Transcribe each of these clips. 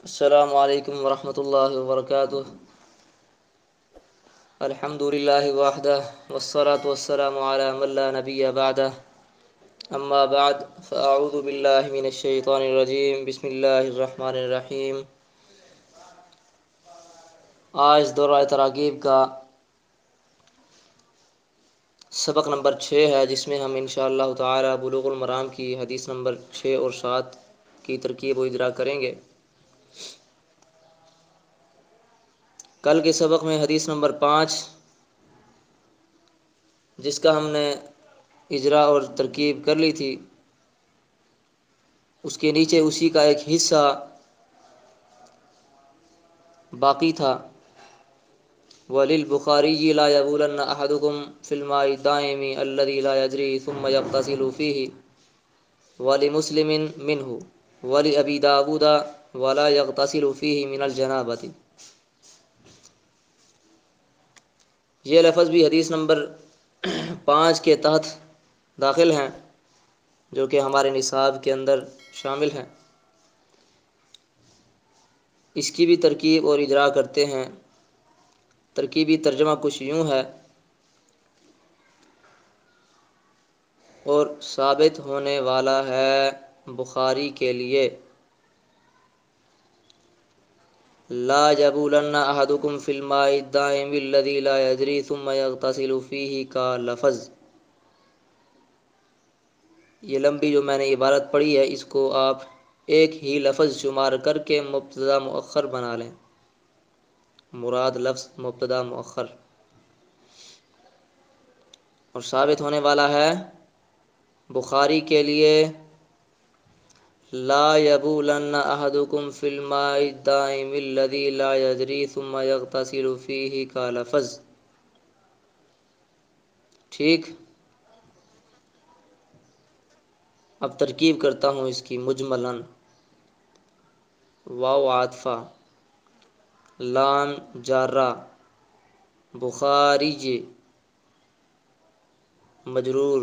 السلام علیکم ورحمۃ اللہ وبرکاتہ۔ الحمد للہ وحدہ والصلاة والسلام علی من لا نبی بعدہ، اما بعد فاعوذ باللہ من الشیطان الرجیم، بسم اللہ الرحمن الرحیم۔ آج دورہ تراغیب کا سبق نمبر 6 ہے، جس میں ہم انشاءاللہ تعالی بلوغ المرام کی حدیث نمبر 6 اور 7 کی ترکیب و اجرا کریں گے۔ کل کے سبق میں حدیث نمبر 5، جس کا ہم نے اجرا اور ترکیب کر لی تھی، اس کے نیچے اسی کا ایک حصہ باقی تھا۔ وَلِلْبُخَارِيِّ لَا يَبُولَنَّ أَحَدُكُمْ فِي الْمَاءِ الدَّائِمِ الَّذِي لَا يَجْرِي ثُمَّ يَغْتَسِلُ فِيهِ وَلِمُسْلِمٍ مِّنْهُ وَلِأَبِي دَاوُودَ وَلَا يَغْتَسِلُ فِيهِ مِنَ الْجَنَابَةِ۔ یہ لفظ بھی حدیث نمبر 5 کے تحت داخل ہیں، جو کہ ہمارے نصاب کے اندر شامل ہیں۔ اس کی بھی ترکیب اور اجرا کرتے ہیں۔ ترکیبی ترجمہ کچھ یوں ہے، اور ثابت ہونے والا ہے بخاری کے لیے، لا يبولن احدكم في الماء الدائم الذي لا يجري ثم يغتسل فيه کا لفظ۔ یہ لمبی جو میں نے عبارت پڑھی ہے، اس کو آپ ایک ہی لفظ شمار کر کے مبتدا مؤخر بنا لیں۔ مراد لفظ مبتدا مؤخر، اور ثابت ہونے والا ہے بخاری کے لیے، لا يبولن احدكم في الماء الدائم الذي لا يجري ثم يغتسل فيه کا لفظ۔ ٹھیک، اب ترکیب کرتا ہوں اس کی مجملاً۔ واو عاطفہ، لام جارہ، بخاری مجرور،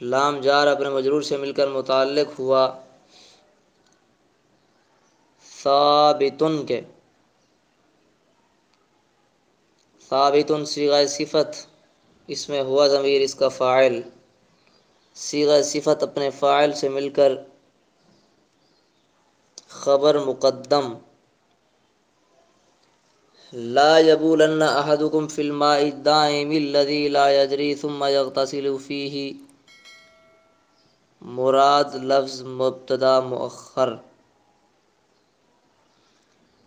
لام جار اپنے مجرور سے مل کر متعلق ہوا ثابتن کے۔ ثابتن صیغہ صفت، اس میں ہوا ضمیر اس کا فاعل، صیغہ صفت اپنے فاعل سے مل کر خبر مقدم، لا يبولن احدكم في الماء الدائم الذي لا يجري ثم يغتسل فيه، مراد لفظ مبتدا مؤخر۔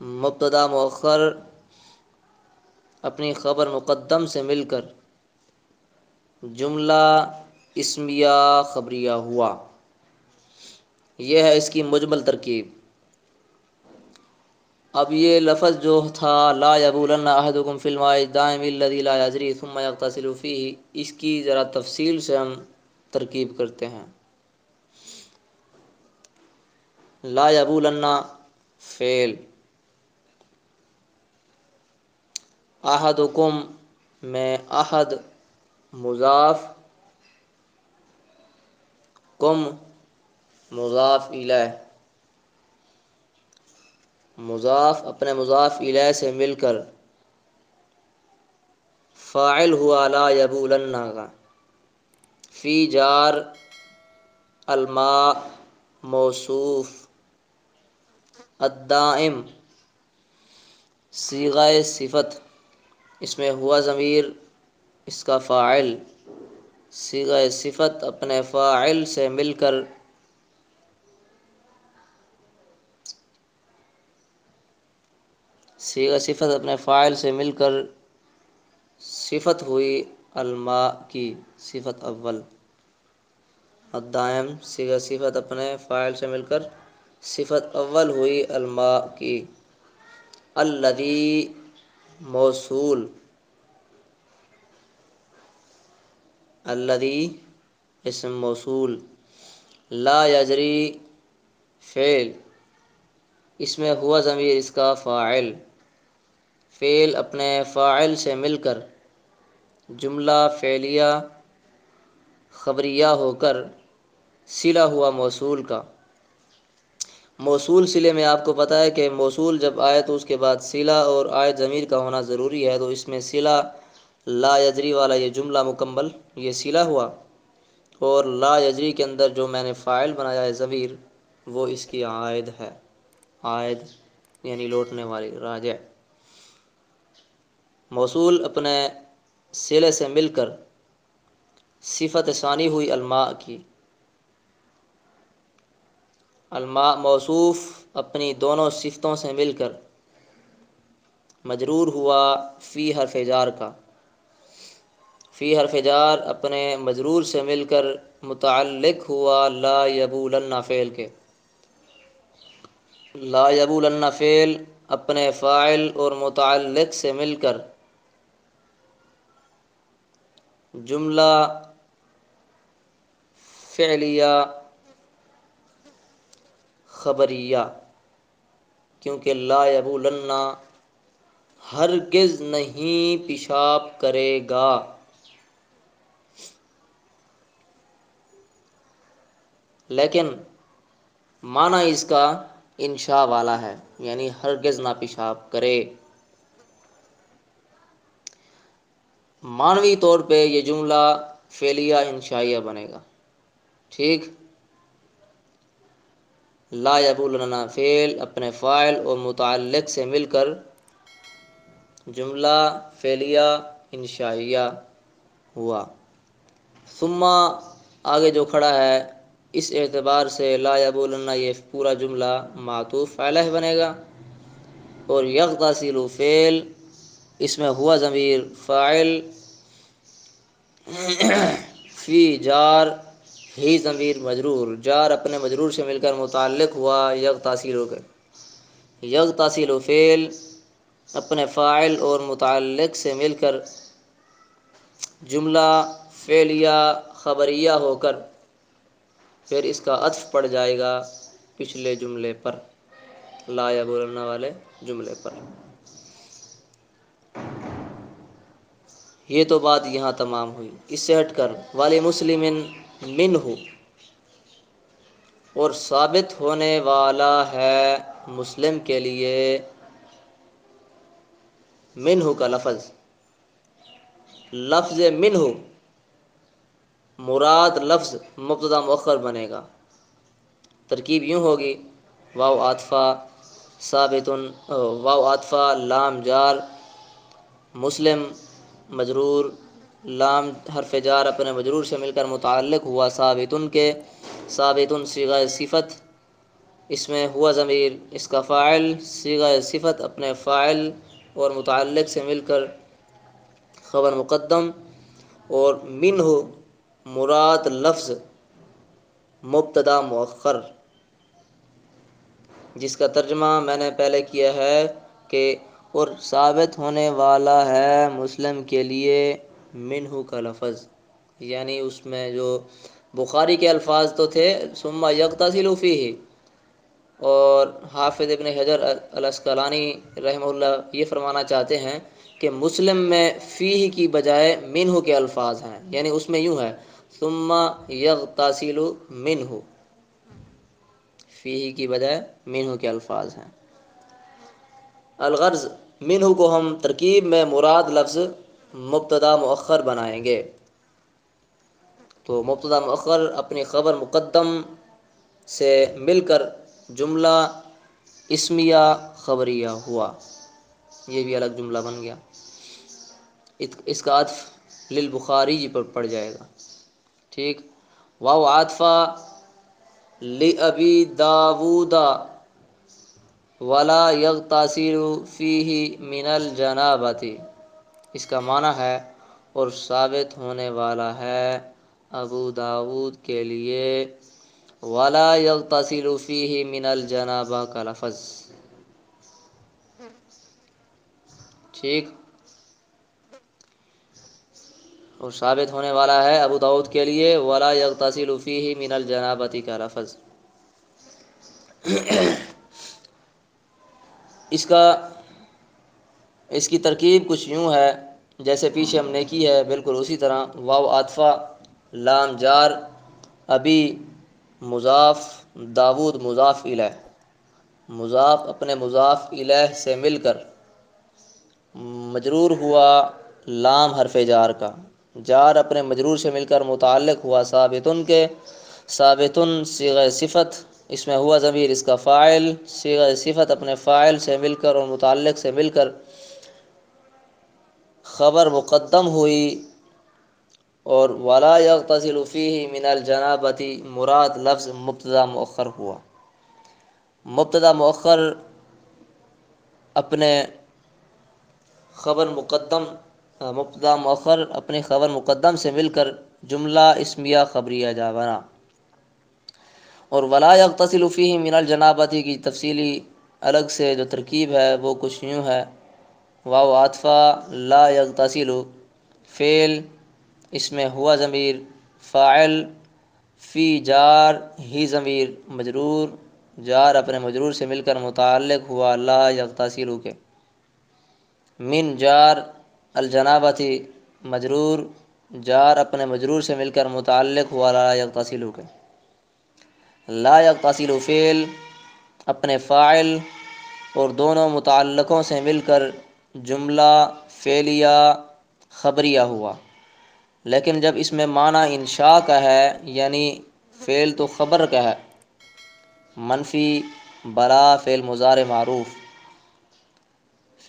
مبتدا مؤخر اپنی خبر مقدم سے مل کر جملہ اسمیہ خبریہ ہوا۔ یہ ہے اس کی مجمل ترکیب۔ اب یہ لفظ جو تھا لا يبولن احدكم في الماء الدائم الذي لا يجري ثم يغتسل فيه، اس کی ذرا تفصیل سے ہم ترکیب کرتے ہیں۔ لا يبولن فعل، احدکم میں احد مضاف، کم مضاف الیہ، مضاف اپنے مضاف الیہ سے مل کر فاعل ہوا لا یبولن کا، فی جار الماء موصوف، الدائم صیغہ صفت، اس میں ہوا ضمیر اس کا فاعل، صیغہ صفت اپنے فاعل سے مل کر صیغہ صفت اپنے فاعل سے مل کر صفت ہوئی الماء کی، صفت اول۔ الدائم صیغہ صفت اپنے فاعل سے مل کر صفت اول ہوئی الماء کی۔ الذی موصول، الذی اسم موصول، لا یجری فعل، اس میں ہوا ضمیر اس کا فاعل، فعل اپنے فاعل سے مل کر جملہ فعلیہ خبریہ ہو کر صلہ ہوا موصول کا۔ موصول صلے میں آپ کو پتہ ہے کہ موصول جب آئے تو اس کے بعد صلہ اور عائد ضمیر کا ہونا ضروری ہے، تو اس میں صلہ لا یجری والا یہ جملہ مکمل یہ صلہ ہوا، اور لا یجری کے اندر جو میں نے فاعل بنایا ہے ضمیر وہ اس کی عائد ہے، عائد یعنی لوٹنے والی، راجع۔ موصول اپنے صلے سے مل کر صفت ثانی ہوئی الماء کی، الماء موصوف اپنی دونوں صفتوں سے مل کر مجرور ہوا فی حرف جار کا، فی حرف جار اپنے مجرور سے مل کر متعلق ہوا لا یبولن فعل کے، لا یبولن فعل اپنے فاعل اور متعلق سے مل کر جملہ فعلیہ خبریہ، کیونکہ لا یبولن ہرگز نہیں پیشاب کرے گا، لیکن معنی اس کا انشاء والا ہے، یعنی ہرگز نہ پیشاب کرے۔ معنوی طور پہ یہ جملہ فعلیہ انشائیہ بنے گا، ٹھیک۔ لا یبولن فعل اپنے فاعل اور متعلق سے مل کر جملہ فعلیہ انشائیہ ہوا۔ ثم آگے جو کھڑا ہے اس اعتبار سے لا یبولن یہ پورا جملہ معطوف علیہ بنے گا، اور یغتسل فعل اس میں ہوا ضمیر فاعل، فی جار ہی ضمیر مجرور، جار اپنے مجرور سے مل کر متعلق ہوا یغتسل کے، یغتسل فعل اپنے فاعل اور متعلق سے مل کر جملہ فعلیہ خبریہ ہو کر پھر اس کا عطف پڑ جائے گا پچھلے جملے پر، لا یبولن والے جملے پر۔ یہ تو بات یہاں تمام ہوئی۔ اس سے ہٹ کر والی مسلم منہ، اور ثابت ہونے والا ہے مسلم کے لیے منہ کا لفظ، لفظ منہ مراد لفظ مبتدا مؤخر بنے گا، ترکیب یوں ہوگی واو عاطفہ ثابت، واو عاطفہ لام جار مسلم مجرور، لام حرف جار اپنے مجرور سے مل کر متعلق ہوا ثابتن کے، ثابتن صیغہ صفت اس میں ہوا ضمیر اس کا فاعل، صیغہ صفت اپنے فاعل اور متعلق سے مل کر خبر مقدم، اور منہ مراد لفظ مبتدا مؤخر، جس کا ترجمہ میں نے پہلے کیا ہے کہ اور ثابت ہونے والا ہے مسلم کے لیے منہ کا لفظ، یعنی اس میں جو بخاری کے الفاظ تو تھے ثم یغتسل فیہ، اور حافظ ابن حجر العسقلانی رحمہ اللہ یہ فرمانا چاہتے ہیں کہ مسلم میں فیہ کی بجائے منہ کے الفاظ ہیں، یعنی اس میں یوں ہے ثم یغتسل منہ، فیہ کی بجائے منہ کے الفاظ ہیں۔ الغرض منہ کو ہم ترکیب میں مراد لفظ مبتدا مؤخر بنائیں گے، تو مبتدا مؤخر اپنی خبر مقدم سے مل کر جملہ اسمیہ خبریہ ہوا، یہ بھی الگ جملہ بن گیا، اس کا عطف للبخاری جی پر پڑ جائے گا، ٹھیک۔ واو عاطفہ لأبی داود ولا یغتسل فیہ من الجنابۃ، اس کا معنی ہے اور ثابت ہونے والا ہے ابو داود کے لیے ولا یغتسل فیہ من الجنابہ کا لفظ، ٹھیک، اور ثابت ہونے والا ہے ابو داؤد کے لیے ولا یغتسل فیہ من الجنابۃ کا لفظ۔ اس کی ترکیب کچھ یوں ہے جیسے پیچھے ہم نے کی ہے، بالکل اسی طرح واو عاطفہ لام جار ابی مضاف داود مضاف الیہ، مضاف اپنے مضاف الیہ سے مل کر مجرور ہوا لام حرف جار کا، جار اپنے مجرور سے مل کر متعلق ہوا ثابتن کے، ثابتن صیغہ صفت، اس میں ہوا ضمیر اس کا فاعل، صیغہ صفت اپنے فاعل سے مل کر اور متعلق سے مل کر خبر مقدم ہوئی، اور ولا یغتسل فیہ من الجنابۃ مراد لفظ مبتدا مؤخر ہوا۔ مبتدا مؤخر اپنے خبر مقدم مبتدا مؤخر اپنے خبر مقدم سے مل کر جملہ اسمیہ خبریہ جا بنا۔ اور ولا یغتسل فیہ من الجنابۃ کی تفصیلی الگ سے جو ترکیب ہے وہ کچھ یوں ہے: واو عاطفہ لا یغتسل، فعل اس میں ہوا ضمیر فاعل، فی جار ہی ضمیر مجرور، جار اپنے مجرور سے مل کر متعلق ہوا لا یغتسل کے، من جار الجنابۃ مجرور، جار اپنے مجرور سے مل کر متعلق ہوا لا یغتسل کے، لا یغتسل فعل اپنے فاعل اور دونوں متعلقوں سے مل کر جملہ فعلیہ خبریہ ہوا، لیکن جب اس میں معنی انشاء کا ہے، یعنی فعل تو خبر کا ہے، منفی بلا فعل مضارع معروف،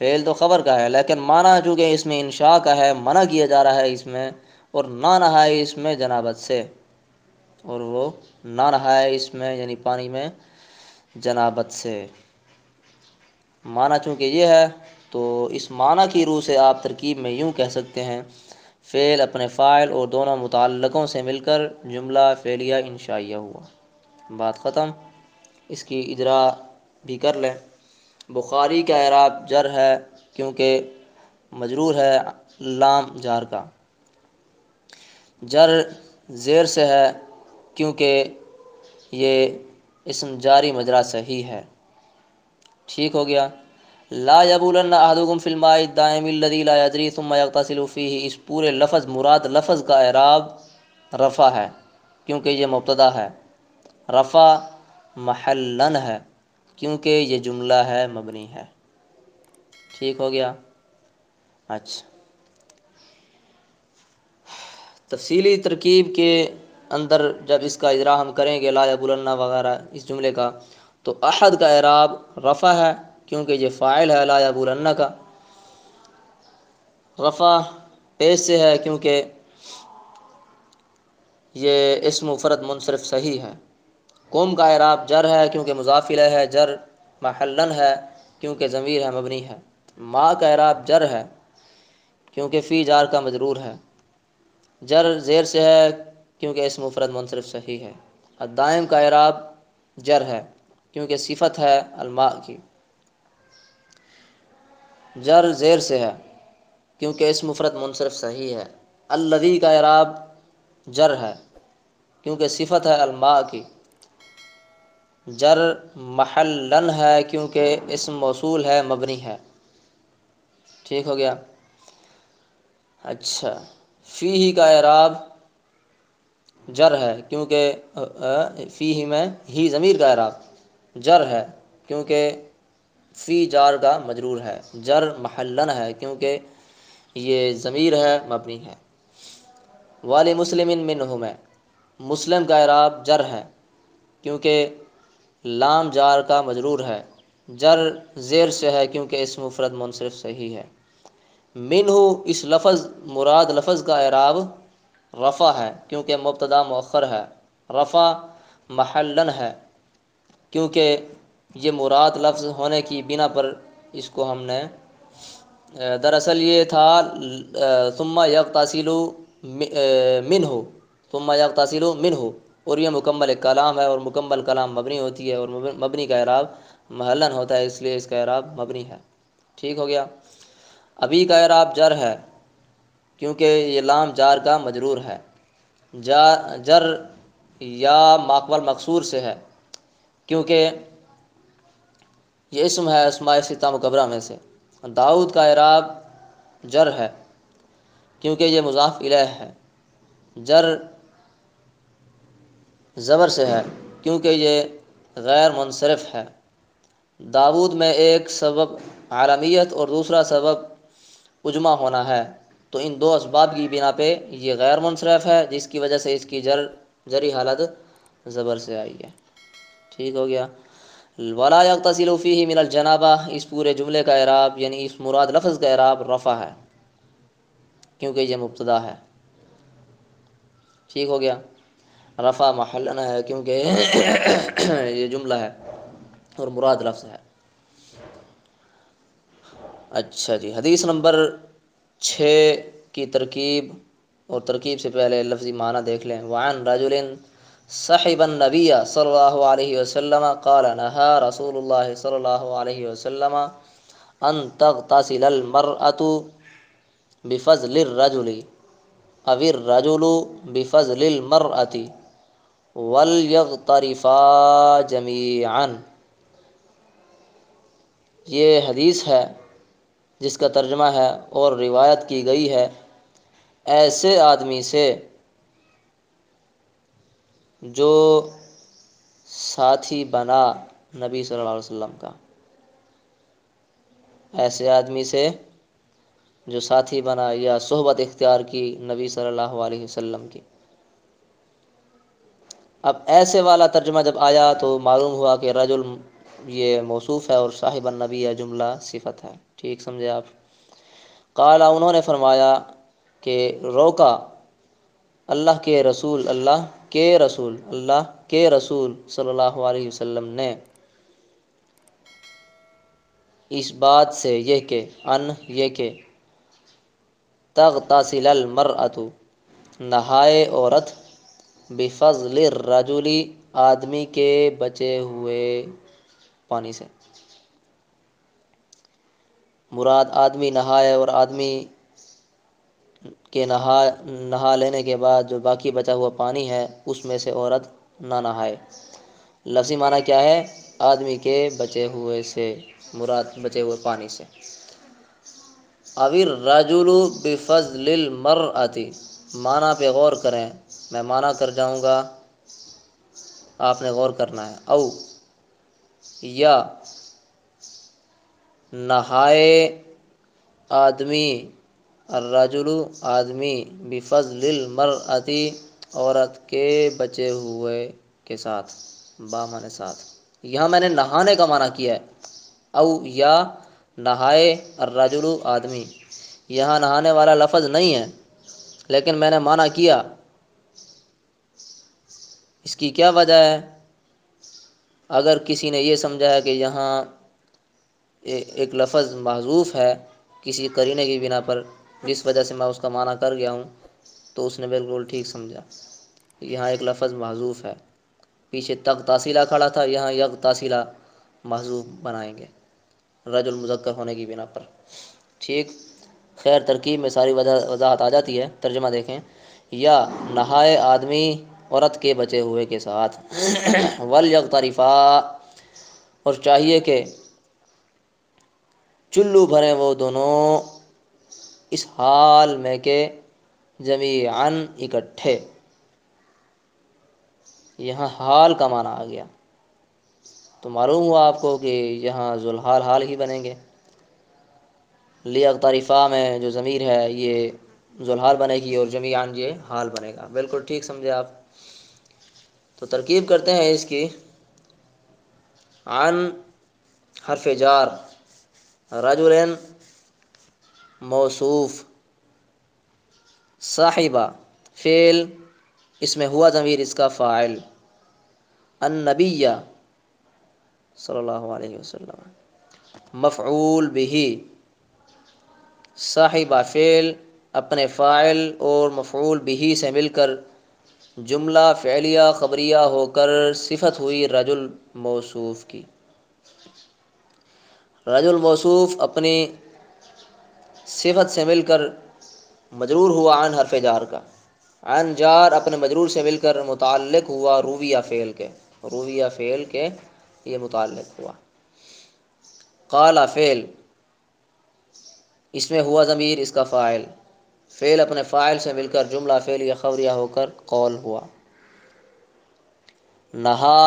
فعل تو خبر کا ہے لیکن معنی چونکہ اس میں انشاء کا ہے، منع کیا جا رہا ہے اس میں، اور نہ نہائے اس میں جنابت سے، اور وہ نہ نہائے اس میں یعنی پانی میں جنابت سے، معنی چونکہ یہ ہے تو اس معنی کی روح سے آپ ترکیب میں یوں کہہ سکتے ہیں: فعل اپنے فاعل اور دونوں متعلقوں سے مل کر جملہ فعلیہ انشائیہ ہوا۔ بات ختم۔ اس کی اجرا بھی کر لیں۔ بخاری کا اعراب جر ہے کیونکہ مجرور ہے لام جار کا، جر زیر سے ہے کیونکہ یہ اسم جاری مجرا صحیح ہے۔ ٹھیک ہو گیا۔ لا یبولن احدکم فی الماء الدائم الذی لا یجری ثم یغتسل فیہ، اس پورے لفظ مراد لفظ کا اعراب رفع ہے کیونکہ یہ مبتدا ہے، رفع محلن ہے کیونکہ یہ جملہ ہے مبنی ہے۔ ٹھیک ہو گیا۔ اچھا، تفصیلی ترکیب کے اندر جب اس کا اجرا ہم کریں گے لا یبولن وغیرہ اس جملے کا، تو احد کا اعراب رفع ہے کیونکہ یہ فاعل ہے لا یبولن کا، رفع پیش سے ہے کیونکہ یہ اسم مفرد منصرف صحیح ہے۔ قوم کا اعراب جر ہے کیونکہ مضاف الیہ ہے، جر محلن ہے کیونکہ ضمیر ہے مبنی ہے۔ ما کا اعراب جر ہے کیونکہ فی جار کا مجرور ہے، جر زیر سے ہے کیونکہ اسم مفرد منصرف صحیح ہے۔ الدائم کا اعراب جر ہے کیونکہ صفت ہے الماء کی، جر زیر سے ہے کیونکہ اسم مفرد منصرف صحیح ہے۔ الذی کا اعراب جر ہے کیونکہ صفت ہے الماء کی، جر محلن ہے کیونکہ اسم موصول ہے مبنی ہے۔ ٹھیک ہو گیا۔ اچھا، فیہ کا اعراب جر ہے کیونکہ فیہ میں ہی ضمیر کا اعراب جر ہے کیونکہ فی جار کا مجرور ہے، جر محلن ہے کیونکہ یہ ضمیر ہے مبنی ہے۔ والی مسلم منہ میں مسلم کا اعراب جر ہے کیونکہ لام جار کا مجرور ہے، جر زیر سے ہے کیونکہ اسم مفرد منصرف صحیح ہے۔ منہ اس لفظ مراد لفظ کا اعراب رفع ہے کیونکہ مبتدا مؤخر ہے، رفع محلن ہے کیونکہ یہ مراد لفظ ہونے کی بنا پر اس کو ہم نے دراصل یہ تھا ثم یغتسل منہ، ثم یغتسل منہ، اور یہ مکمل کلام ہے اور مکمل کلام مبنی ہوتی ہے اور مبنی کا اعراب محلن ہوتا ہے، اس لیے اس کا اعراب مبنی ہے۔ ٹھیک ہو گیا۔ ابھی کا اعراب جر ہے کیونکہ یہ لام جار کا مجرور ہے، جر یا ماقبل مقصور سے ہے کیونکہ یہ اسم ہے اسماء ستہ مکبرہ میں سے۔ داؤد کا اعراب جر ہے کیونکہ یہ مضاف الیہ ہے، جر زبر سے ہے کیونکہ یہ غیر منصرف ہے، داود میں ایک سبب عالمیت اور دوسرا سبب اجماع ہونا ہے، تو ان دو اسباب کی بنا پہ یہ غیر منصرف ہے، جس کی وجہ سے اس کی جری حالت زبر سے آئی ہے۔ ٹھیک ہو گیا۔ ولا يغتسل فيه من الجنابہ، اس پورے جملے کا اعراب یعنی اس مراد لفظ کا اعراب رفع ہے، کیونکہ یہ مبتدا ہے۔ ٹھیک ہو گیا۔ رفع محلنا ہے کیونکہ یہ جملہ ہے اور مراد لفظ ہے۔ اچھا جی، حدیث نمبر 6 کی ترکیب اور ترکیب سے پہلے لفظی معنی دیکھ لیں۔ وعن رجل صحب النبی صلی اللہ علیہ وسلم قال نہا رسول اللہ صلی اللہ علیہ وسلم ان تغتسل المرأة بفضل الرجل او الرجل بفضل المرأة ولیغترفا جمیعا۔ یہ حدیث ہے جس کا ترجمہ ہے اور روایت کی گئی ہے ایسے آدمی سے جو ساتھی بنا نبی صلی اللہ علیہ وسلم کا، ایسے آدمی سے جو ساتھی بنا یا صحبت اختیار کی نبی صلی اللہ علیہ وسلم کی۔ اب ایسے والا ترجمہ جب آیا تو معلوم ہوا کہ رجل یہ موصوف ہے اور صاحب النبی یا جملہ صفت ہے۔ ٹھیک سمجھے آپ؟ قال، انہوں نے فرمایا کہ روکا اللہ کے رسول صلی اللہ علیہ وسلم نے اس بات سے یہ کہ تغتسل المرأة نہائے عورت بفضل الرجل آدمی کے بچے ہوئے پانی سے۔ مراد آدمی نہائے اور آدمی کے نہا لینے کے بعد جو باقی بچا ہوا پانی ہے اس میں سے عورت نہ نہائے۔ لفظی معنی کیا ہے؟ آدمی کے بچے ہوئے سے، مراد بچے ہوئے پانی سے۔ او الرجل بفضل المرأة، معنی پہ غور کریں، میں معنی کر جاؤں گا، آپ نے غور کرنا ہے۔ او یا نہائے آدمی، الرجل آدمی، بفضل المرأة عورت کے بچے ہوئے کے ساتھ، با معنی ساتھ۔ یہاں میں نے نہانے کا معنی کیا ہے، او یا نہائے الرجل آدمی، یہاں نہانے والا لفظ نہیں ہے لیکن میں نے معنی کیا۔ اس کی کیا وجہ ہے؟ اگر کسی نے یہ سمجھا ہے کہ یہاں ایک لفظ محذوف ہے کسی قرینے کی بنا پر جس وجہ سے میں اس کا معنی کر گیا ہوں، تو اس نے بالکل ٹھیک سمجھا۔ یہاں ایک لفظ محذوف ہے، پیچھے تغتسل کھڑا تھا، یہاں یغتسل محذوف بنائیں گے رجل مذکر ہونے کی بنا پر۔ ٹھیک، خیر ترکیب میں ساری وضاحت آ جاتی ہے۔ ترجمہ دیکھیں، یا نہائے آدمی عورت کے بچے ہوئے کے ساتھ، ولیغترفا، اور چاہیے کہ چلو بھریں وہ دونوں، اس حال میں کہ جمیعاً اکٹھے، یہاں حال کا معنی آ گیا تو معلوم ہوا آپ کو کہ یہاں ذوالحال حال ہی بنیں گے۔ لیغترفا میں جو ضمیر ہے یہ ذوالحال بنے گی اور جمیعاً یہ حال بنے گا۔ بالکل ٹھیک سمجھے آپ۔ تو ترکیب کرتے ہیں اس کی۔ عن حرف جار، رجل موصوف، صاحبہ فعل، اس میں ہوا ضمیر اس کا فاعل، النبی صلی اللہ علیہ وسلم مفعول بہ، صاحبہ فعل اپنے فاعل اور مفعول بہ سے مل کر جملہ فعلیہ خبریہ ہو کر صفت ہوئی رجل موصوف کی۔ رجل موصوف اپنی صفت سے مل کر مجرور ہوا عن حرف جار کا، عن جار اپنے مجرور سے مل کر متعلق ہوا رویہ فعل کے یہ متعلق ہوا۔ قال فعل، اس میں ہوا ضمیر اس کا فاعل، فعل اپنے فاعل سے مل کر جملہ فعلیہ خبریہ ہو کر قول ہوا۔ نہا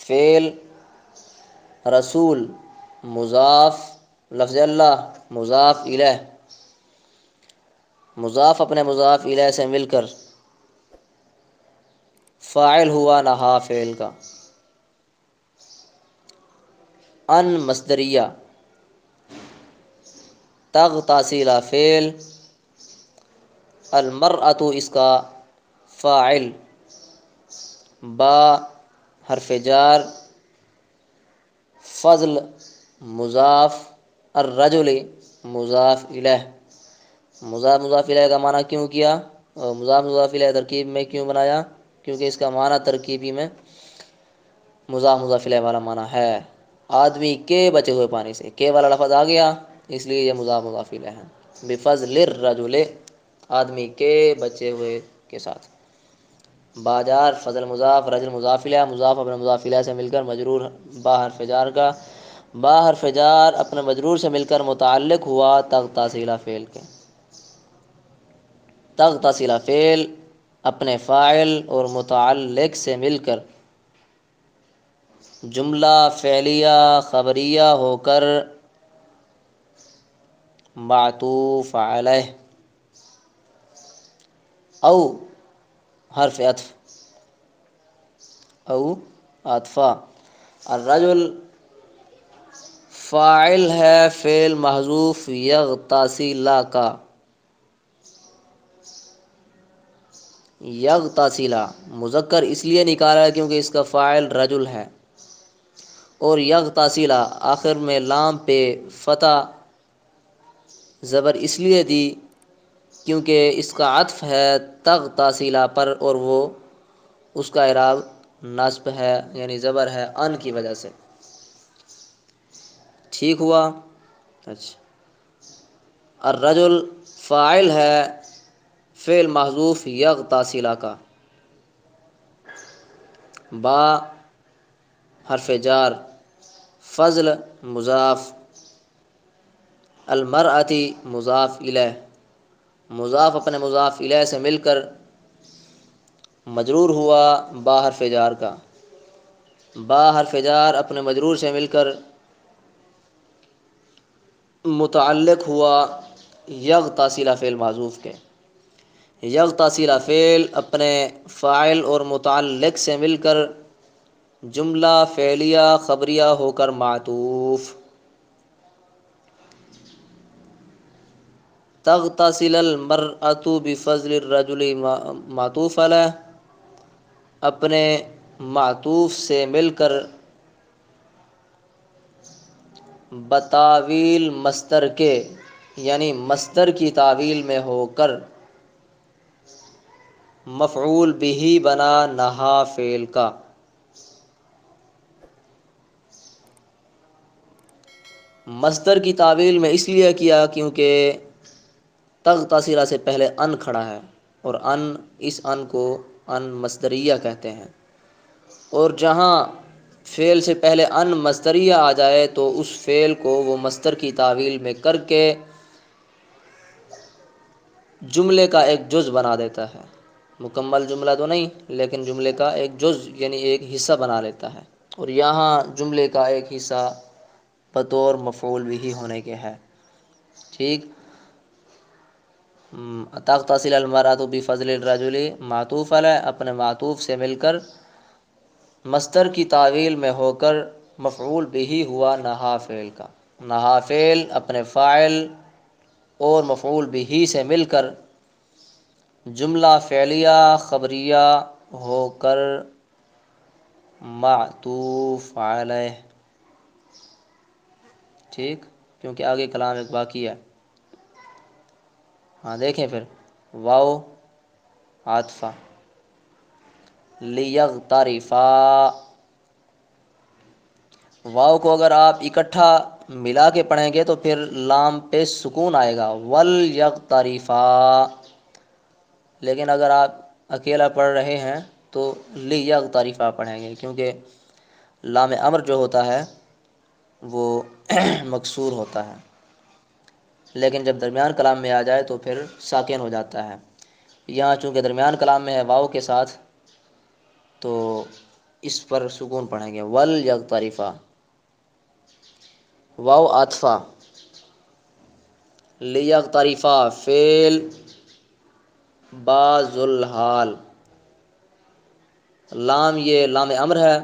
فعل رسول مضاف، لفظ اللہ مضاف الیہ، مضاف اپنے مضاف الیہ سے مل کر فاعل ہوا نہا فعل کا۔ ان مصدریہ، تغ تاصیلہ فعل، المرأۃ اس کا فاعل، با حرف جار، فضل مضاف، الرجل مضاف الیہ۔ مضاف الیہ کا معنی کیوں کیا اور مضاف الیہ ترکیب میں کیوں بنایا؟ کیونکہ اس کا معنی ترکیبی میں مضاف الیہ والا معنی ہے، آدمی کے بچے ہوئے پانی سے، کے والا لفظ آ گیا اس لیے یہ مضاف الیہ ہے۔ بفضل الرجل، آدمی کے بچے ہوئے کے ساتھ۔ باجار فضل مضاف، رجل مضاف الیہ، مضاف اپنے مضاف الیہ سے مل کر مجرور، با حرف جار کا، با حرف جار اپنے مجرور سے مل کر متعلق ہوا تغ تاصیلہ فعل کے۔ تغ تاصیلہ فعل اپنے فاعل اور متعلق سے مل کر جملہ فعلیہ خبریہ ہو کر معطوف علیہ، او حرف عطف، او عطفہ، الرجل فاعل ہے فعل محذوف یغتاسی لا کا، یغتاسیلا مذکر اس لیے نکالا ہے کیونکہ اس کا فاعل رجل ہے، اور یغتاسیلا آخر میں لام پہ فتح زبر اس لیے دی کیونکہ اس کا عطف ہے تغتاسیلا پر، اور وہ اس کا اعراب نصب ہے یعنی زبر ہے ان کی وجہ سے۔ ٹھیک ہوا؟ اچھا، الرجل فاعل ہے فعل محذوف یغتاسیلا کا، با حرف جار، فضل مضاف، المرأۃ مضاف الیہ، مضاف اپنے مضاف الیہ سے مل کر مجرور ہوا با حرف جار کا، با حرف جار اپنے مجرور سے مل کر متعلق ہوا یغتاسیلا فعل محذوف کے۔ یغتاسیلا فعل اپنے فاعل اور متعلق سے مل کر جملہ فعلیہ خبریہ ہو کر معطوف۔ تغتسل المرأۃ بفضل الرجل معطوف علیہ، اپنے معطوف سے مل کر بتاویل مصدر کے یعنی مصدر کی تعویل میں ہو کر مفعول بہ بنا نہا فعل کا۔ مصدر کی تعویل میں اس لیے کیا کیونکہ تغتسل سے پہلے ان کھڑا ہے، اور ان اس ان کو ان مصدریہ کہتے ہیں، اور جہاں فعل سے پہلے ان مصدریہ آ جائے تو اس فعل کو وہ مصدر کی تعویل میں کر کے جملے کا ایک جز بنا دیتا ہے، مکمل جملہ تو نہیں لیکن جملے کا ایک جز یعنی ایک حصہ بنا لیتا ہے، اور یہاں جملے کا ایک حصہ بطور مفعول بھی ہونے کے ہے۔ ٹھیک، تغتسل المرأۃ بفضل الرجل معطوف علیہ، اپنے معطوف سے مل کر مصدر کی تعویل میں ہو کر مفعول بہ ہوا نہا فعل کا۔ نہا فعل اپنے فاعل اور مفعول بہ سے مل کر جملہ فعلیہ خبریہ ہو کر معطوف علیہ۔ ٹھیک، کیونکہ آگے کلام ایک باقی ہے۔ ہاں دیکھیں پھر، واو عاطفہ، لیغترفا، واو کو اگر آپ اکٹھا ملا کے پڑھیں گے تو پھر لام پہ سکون آئے گا، ولیغترفا، لیکن اگر آپ اکیلا پڑھ رہے ہیں تو لیغترفا پڑھیں گے، کیونکہ لام امر جو ہوتا ہے وہ مکسور ہوتا ہے، لیکن جب درمیان کلام میں آ جائے تو پھر ساکن ہو جاتا ہے۔ یہاں چونکہ درمیان کلام میں ہے واو کے ساتھ تو اس پر سکون پڑھیں گے، ولیغترفا۔ واو عطفہ، لیغتریفا فعل با ذوالحال، لام یہ لام امر ہے،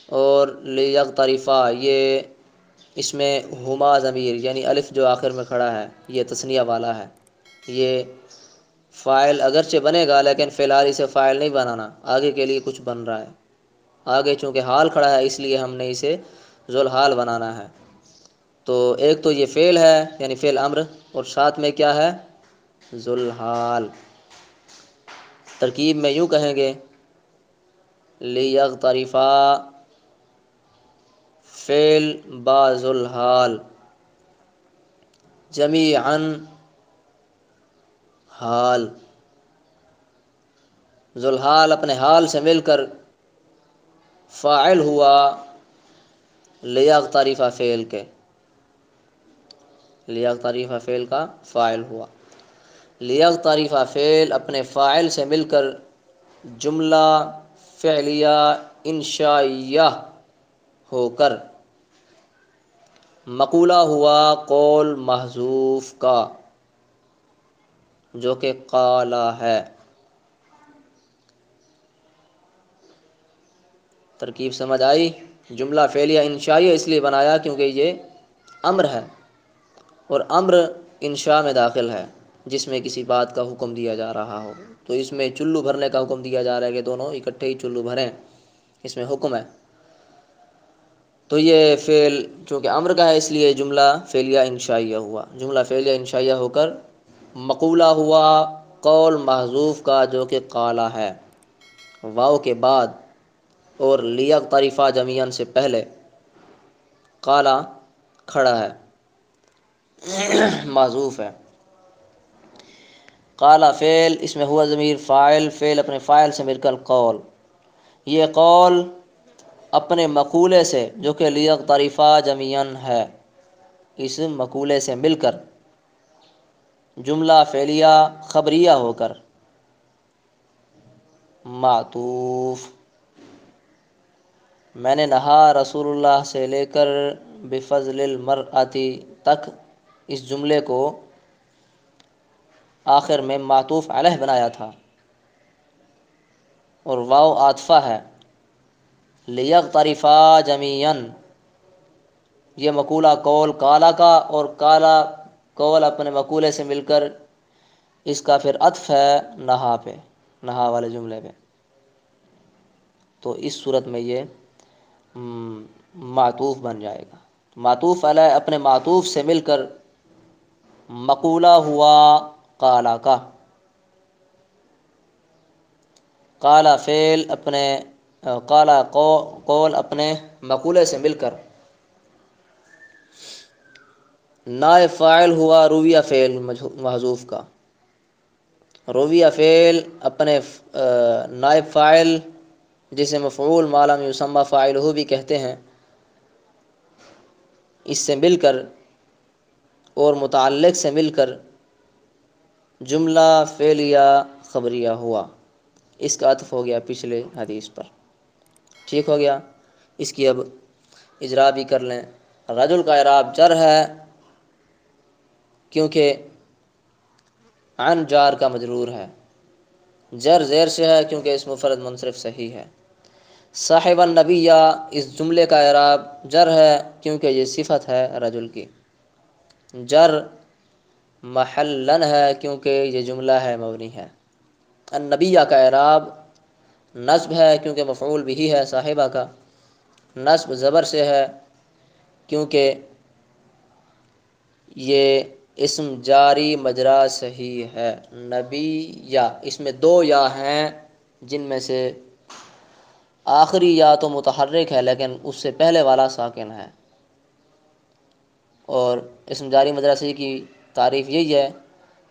اور لیغتریفا یہ اس میں ہما ضمیر یعنی الف جو آخر میں کھڑا ہے یہ تثنیہ والا ہے، یہ فاعل اگرچہ بنے گا لیکن فی الحال اسے فاعل نہیں بنانا، آگے کے لیے کچھ بن رہا ہے، آگے چونکہ حال کھڑا ہے اس لیے ہم نے اسے ذوالحال بنانا ہے۔ تو ایک تو یہ فعل ہے یعنی فعل امر، اور ساتھ میں کیا ہے؟ ذوالحال۔ ترکیب میں یوں کہیں گے لیغترفا فعل با ذوالحال جمیعاً حال، ذوالحال اپنے حال سے مل کر فاعل ہوا لیغترفا فعل کے، لیغترفا فعل کا فاعل ہوا، لیغترفا فعل اپنے فاعل سے مل کر جملہ فعلیہ انشائیہ ہو کر مقولہ ہوا قول محذوف کا جو کہ قالا ہے۔ ترکیب سمجھ آئی؟ جملہ فعلیہ انشائیہ اس لیے بنایا کیونکہ یہ امر ہے، اور امر انشاء میں داخل ہے جس میں کسی بات کا حکم دیا جا رہا ہو، تو اس میں چلو بھرنے کا حکم دیا جا رہا ہے کہ دونوں اکٹھے ہی چلو بھریں، اس میں حکم ہے۔ تو یہ فعل چونکہ امر کا ہے اس لیے جملہ فعلیہ انشائیہ ہوا، جملہ فعلیہ انشائیہ ہو کر مقولہ ہوا قول محذوف کا جو کہ قالا ہے، واو کے بعد اور لیغترفا جمیعاً سے پہلے قالا کھڑا ہے، محذوف ہے۔ قالا فعل اس میں ہوا ضمیر فاعل، فعل اپنے فاعل سے مل کر قول، یہ قول اپنے مقولے سے جو کہ لیغترفا جمیعاً ہے، اس مقولے سے مل کر جملہ فعلیہ خبریہ ہو کر معطوف، میں نے نہا رسول اللہ سے لے کر بفضل المرأتی تک اس جملے کو آخر میں معطوف علیہ بنایا تھا، اور واو عاطفہ ہے، لیغترفا جمیعاً یہ مقولہ قول کالا کا، اور کالا قول اپنے مقولے سے مل کر اس کا پھر عطف ہے نہا پہ، نہا والے جملے پہ، تو اس صورت میں یہ معطوف بن جائے گا۔ معطوف علیہ اپنے معطوف سے مل کر مقولہ ہوا قالا کا، قالا فعل اپنے قالا قول اپنے مقولے سے مل کر نائب فاعل ہوا رویہ فعل محذوف کا، رویہ فعل اپنے نائب فاعل جسے مفعول ما لم یسمى فاعلہ بھی کہتے ہیں اس سے مل کر اور متعلق سے مل کر جملہ فعلیہ خبریہ ہوا، اس کا عطف ہو گیا پچھلے حدیث پر، ٹھیک ہو گیا۔ اس کی اب اجرا بھی کر لیں۔ رجل کا اعراب جر ہے کیونکہ عن جار کا مجرور ہے، جر زیر سے ہے کیونکہ اس مفرد منصرف صحیح ہے۔ صاحب النبیہ اس جملے کا اعراب جر ہے کیونکہ یہ صفت ہے رجل کی، جر محلن ہے کیونکہ یہ جملہ ہے مبنی ہے۔ النبیہ کا اعراب نصب ہے کیونکہ مفعول بھی ہے صاحبہ کا، نصب زبر سے ہے کیونکہ یہ اسم جاری مجرا صحیح ہے۔ نبی یا اس میں دو یا ہیں جن میں سے آخری یا تو متحرک ہے لیکن اس سے پہلے والا ساکن ہے، اور اسم جاری مجرا صحیح کی تعریف یہی ہے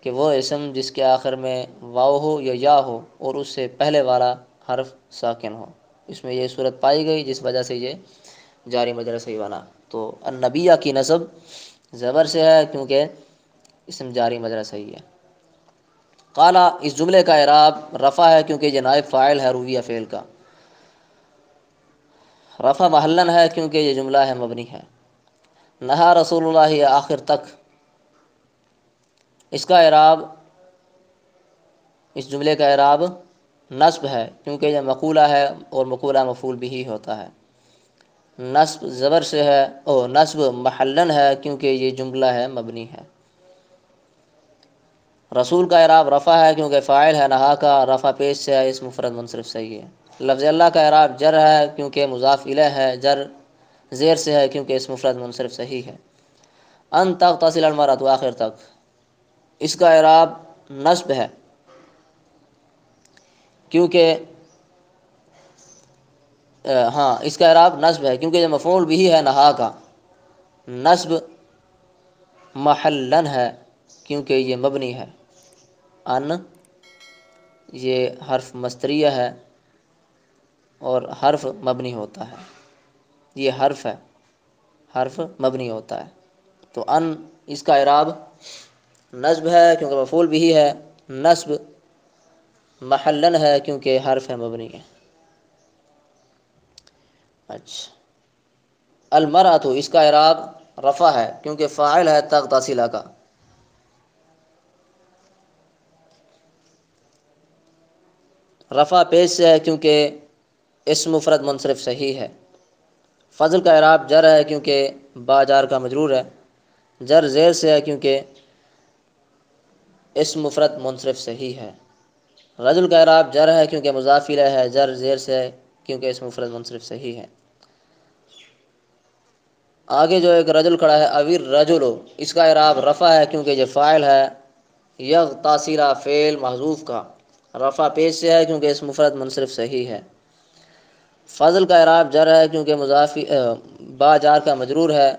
کہ وہ اسم جس کے آخر میں واو ہو یا یا ہو اور اس سے پہلے والا حرف ساکن ہو، اس میں یہ صورت پائی گئی جس وجہ سے یہ جاری مجرا صحیح بنا۔ تو النبیہ کی نصب زبر سے ہے کیونکہ اسم جاری مجرا صحیح ہے۔ قالا اس جملے کا اعراب رفع ہے کیونکہ یہ نائب فاعل ہے رویہ فعل کا، رفع محلن ہے کیونکہ یہ جملہ ہے مبنی ہے۔ نہا رسول اللہ یا آخر تک، اس کا اعراب، اس جملے کا اعراب نصب ہے، کیونکہ یہ مقولہ ہے اور مقولہ مفعول بھی ہوتا ہے۔ نصب زبر سے ہے، نصب محلن ہے کیونکہ یہ جملہ ہے مبنی ہے۔ رسول کا اعراب رفع ہے کیونکہ فاعل ہے، نہا کا رفع پیش سے ہے، اس مفرد منصرف صحیح ہے۔ لفظ اللہ کا اعراب جر ہے کیونکہ مضاف الیہ ہے، جر زیر سے ہے کیونکہ اس مفرد منصرف صحیح ہے۔ ان تغتسل المرأة آخر تک، اس کا اعراب نصب ہے کیونکہ اس کا اعراب نصب ہے کیونکہ یہ مفعول بھی ہے نہا کا۔ نصب محلن ہے کیونکہ یہ مبنی ہے۔ ان یہ حرف مصدریہ ہے اور حرف مبنی ہوتا ہے، یہ حرف ہے، حرف مبنی ہوتا ہے، تو ان اس کا اعراب نصب ہے کیونکہ مفعول بھی ہے، نصب محلن ہے کیونکہ حرف ہے مبنی ہے۔ اچھا، المرأۃ اس کا اعراب رفع ہے کیونکہ فاعل ہے تغتسل کا۔ رفع پیش سے ہے کیونکہ اسم مفرد منصرف صحیح ہے۔ فضل کا اعراب جر ہے کیونکہ با جار کا مجرور ہے، جر زیر سے ہے کیونکہ اسم مفرد منصرف صحیح ہے۔ رجل کا اعراب جر ہے کیونکہ مضاف الیہ ہے، جر زیر سے ہے کیونکہ اسم مفرد منصرف صحیح ہے۔ آگے جو ایک رجل کھڑا ہے، اویر رجل، اس کا اعراب رفع ہے کیونکہ یہ فاعل ہے، یغتسل فعل محذوف کا، رفع پیش سے ہے کیونکہ اس مفرد منصرف صحیح ہے۔ فضل کا اعراب جر ہے کیونکہ مضاف با جار کا مجرور ہے،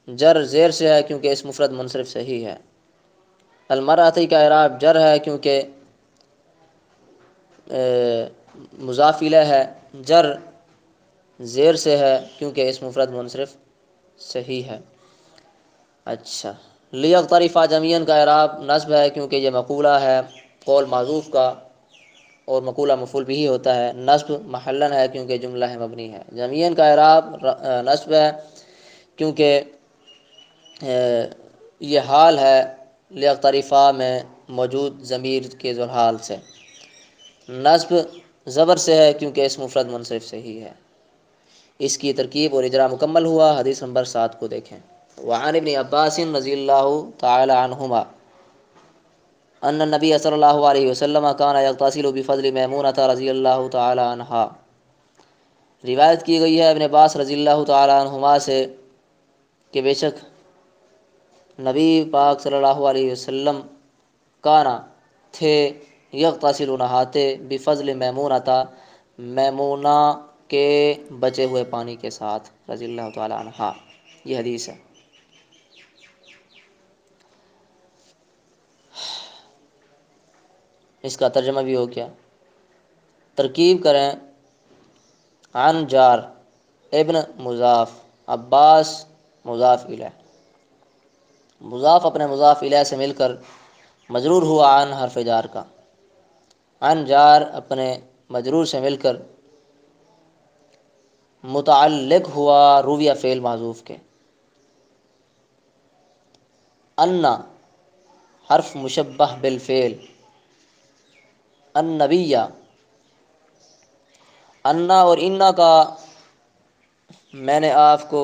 جر زیر سے ہے کیونکہ اس مفرد منصرف صحیح ہے۔ المرأتی کا اعراب جر ہے کیونکہ مضاف الیہ ہے، جر زیر سے ہے کیونکہ اس مفرد منصرف صحیح ہے۔ اچھا، لیغترفا جميعا کا اعراب نصب ہے کیونکہ یہ مقولہ ہے قول معذوف کا، اور مقولہ مفعول بھی ہوتا ہے۔ نصب محلن ہے کیونکہ جملہ ہے مبنی ہے۔ جميعا کا اعراب نصب ہے کیونکہ یہ حال ہے لیغترفا میں موجود ضمیر کے ذو الحال سے۔ نصب زبر سے ہے کیونکہ اس مفرد منصرف صحیح ہے۔ اس کی ترکیب اور اجرا مکمل ہوا۔ حدیث نمبر 7 کو دیکھیں۔ وعن ابن عباس رضی اللہ تعالی عنہما ان النبی صلی اللہ علیہ وسلم کان یغتسل بفضل میمونۃ رضی اللہ تعالی عنہا، روایت کی گئی ہے ابن عباس رضی اللہ تعالی عنہما سے کہ بے شک نبی پاک صلی اللہ علیہ وسلم کانا تھے، یغتسل نہاتے، بفضل میمونۃ میمونہ کے بچے ہوئے پانی کے ساتھ، رضی اللہ تعالی عنہا۔ یہ حدیث ہے۔ اس کا ترجمہ بھی ہو گیا۔ ترکیب کریں، عن جار، ابن مضاف، عباس مضاف الیہ، مضاف اپنے مضاف الیہ سے مل کر مجرور ہوا عن حرف جار کا، عن جار اپنے مجرور سے مل کر متعلق ہوا رویہ فعل محذوف کے۔ ان حرف مشبہ بالفعل، النبی، انا اور انا کا میں نے آپ کو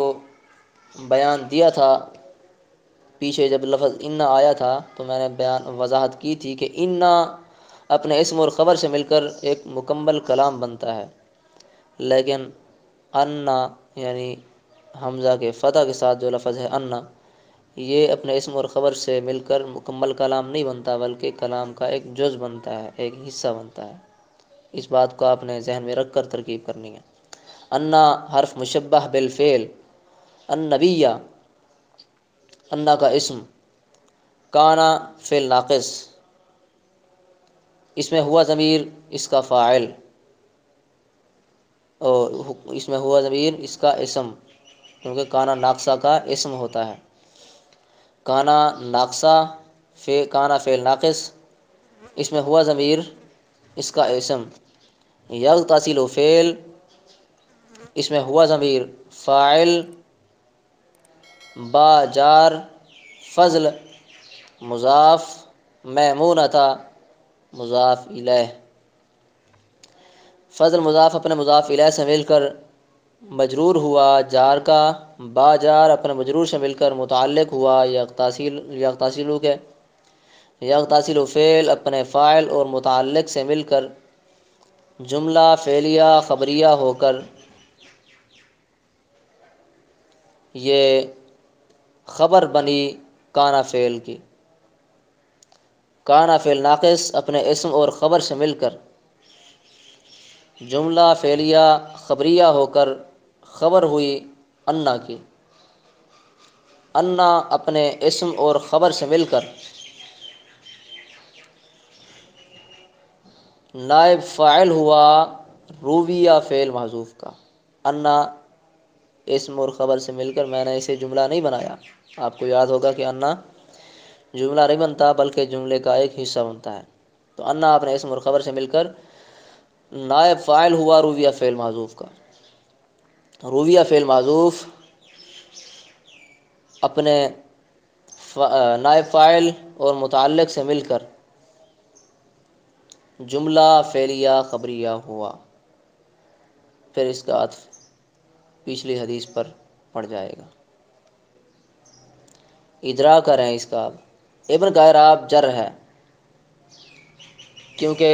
بیان دیا تھا، پیچھے جب لفظ انا آیا تھا تو میں نے وضاحت کی تھی کہ انا اپنے اسم اور خبر سے مل کر ایک مکمل کلام بنتا ہے، لیکن انا یعنی حمزہ کے فتح کے ساتھ جو لفظ ہے انا، یہ اپنے اسم اور خبر سے مل کر مکمل کلام نہیں بنتا، بلکہ کلام کا ایک جز بنتا ہے، ایک حصہ بنتا ہے۔ اس بات کو آپ نے ذہن میں رکھ کر ترکیب کرنی ہے۔ انا حرف مشبہ بالفعل، النبی انا کا اسم، کانا فعل ناقص، اس میں ہوا ضمیر اس کا فاعل، اور اس میں ہوا ضمیر اس کا اسم، کیونکہ کانا ناقصہ کا اسم ہوتا ہے۔ کانا ناقصہ کانا فعل ناقص، اس میں ہوا ضمیر اس کا اسم۔ یغتسل فعل، اس میں ہوا ضمیر فاعل با جار فضل مضاف میمونۃ مضاف الیہ۔ فضل مضاف اپنے مضاف الیہ سے مل کر مجرور ہوا جار کا، با جار اپنے مجرور سے مل کر متعلق ہوا یغتسل کے، یغتسل فعل اپنے فاعل اور متعلق سے مل کر جملہ فعلیہ خبریہ ہو کر یہ خبر بنی کانا فعل کی۔ کانا فعل ناقص اپنے اسم اور خبر سے مل کر جملہ فعلیہ خبریہ ہو کر خبر ہوئی انا کی۔ انا اپنے اسم اور خبر سے مل کر نائب فاعل ہوا رویہ فعل محذوف کا۔ انا اسم اور خبر سے مل کر میں نے اسے جملہ نہیں بنایا، آپ کو یاد ہوگا کہ انا جملہ نہیں بنتا بلکہ جملے کا ایک حصہ بنتا ہے۔ تو انا اپنے اسم اور خبر سے مل کر نائب فاعل ہوا رویہ فعل محذوف کا۔ رویہ فعل محذوف اپنے نائب فاعل اور متعلق سے مل کر جملہ فعلیہ خبریہ ہوا، پھر اس کا عطف پچھلی حدیث پر پڑ جائے گا۔ ادراک کریں اس کا، ابن کا اعراب جر ہے کیونکہ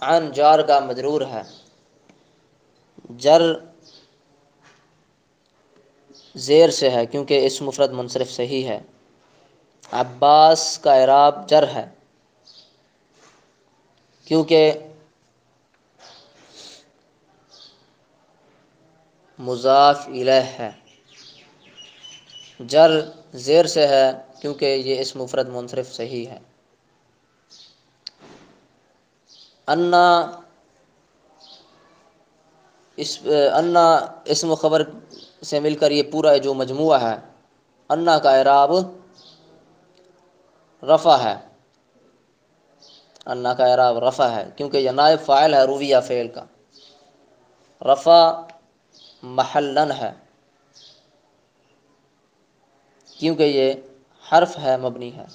عن جار کا مجرور ہے۔ جر زیر سے ہے کیونکہ اسم مفرد منصرف صحیح ہے۔ عباس کا اعراب جر ہے کیونکہ مضاف الیہ ہے۔ جر زیر سے ہے کیونکہ یہ اسم مفرد منصرف صحیح ہے۔ انا اسم و خبر سے مل کر یہ پورا جو مجموعہ ہے، انا کا اعراب رفع ہے۔ انا کا اعراب رفع ہے کیونکہ یہ نائب فاعل ہے رویہ فعل کا۔ رفع محلن ہے کیونکہ یہ حرف ہے مبنی ہے۔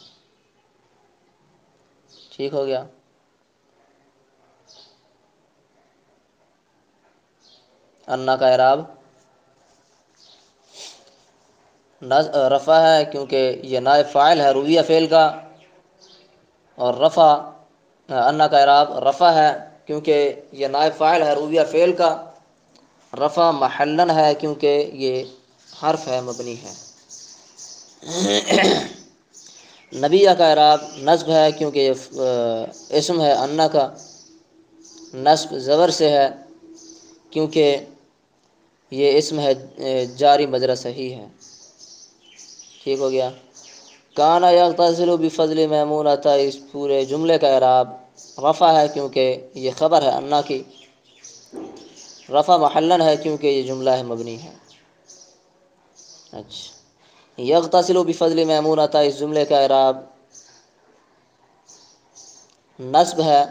ٹھیک ہو گیا۔ انا کا اعراب رفع ہے کیونکہ یہ نائب فاعل ہے رویہ فعل کا، اور رفع انا کا اعراب رفع ہے کیونکہ یہ نائب فاعل ہے رویہ فعل کا۔ رفع محلن ہے کیونکہ یہ حرف ہے مبنی ہے۔ نبیہ کا اعراب نصب ہے کیونکہ یہ اسم ہے انا کا، نصب زبر سے ہے کیونکہ یہ اسم ہے جاری مجرا صحیح ہے۔ ٹھیک ہو گیا۔ کانا یغتسل بفضل میمونۃ، اس پورے جملے کا اعراب رفع ہے کیونکہ یہ خبر ہے انا کی۔ رفع محلن ہے کیونکہ یہ جملہ ہے مبنی ہے۔ اچھا، یغتسل بفضل میمونۃ اس جملے کا اعراب نصب ہے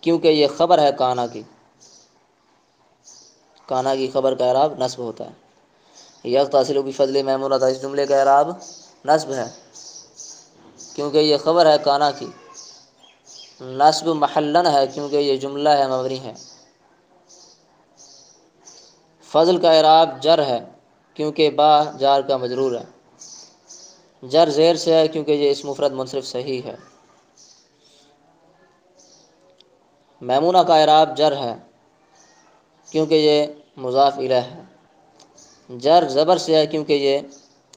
کیونکہ یہ خبر ہے کانا کی۔ کانا کی خبر کا اعراب نصب ہوتا ہے۔ یغتسل بفضل میمونۃ اس جملے کا اعراب نصب ہے کیونکہ یہ خبر ہے کانا کی۔ نصب محلن ہے کیونکہ یہ جملہ ہے مبنی ہے۔ فضل کا اعراب جر ہے کیونکہ با جار کا مجرور ہے۔ جر زیر سے ہے کیونکہ یہ اسم مفرد منصرف صحیح ہے۔ میمونہ کا اعراب جر ہے کیونکہ یہ مضاف الیہ ہے۔ جر زبر سے ہے کیونکہ یہ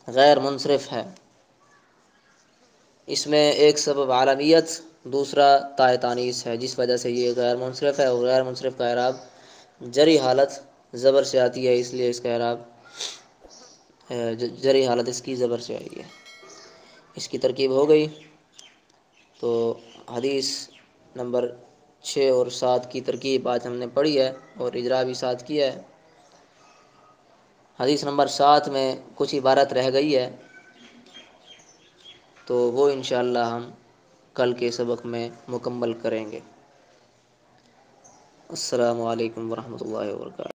غیر منصرف ہے۔ اس میں ایک سبب عالمیت، دوسرا تائے تانیث ہے، جس وجہ سے یہ غیر منصرف ہے، اور غیر منصرف کا اعراب جری حالت زبر سے آتی ہے، اس لیے اس کا اعراب جری حالت اس کی زبر سے آئی ہے۔ اس کی ترکیب ہو گئی تو حدیث نمبر 6 اور 7 کی ترکیب آج ہم نے پڑھی ہے اور اجرا بھی ساتھ کیا ہے۔ حدیث نمبر 7 میں کچھ عبارت رہ گئی ہے تو وہ انشاءاللہ ہم کل کے سبق میں مکمل کریں گے۔ السلام علیکم ورحمۃ اللہ وبرکاتہ۔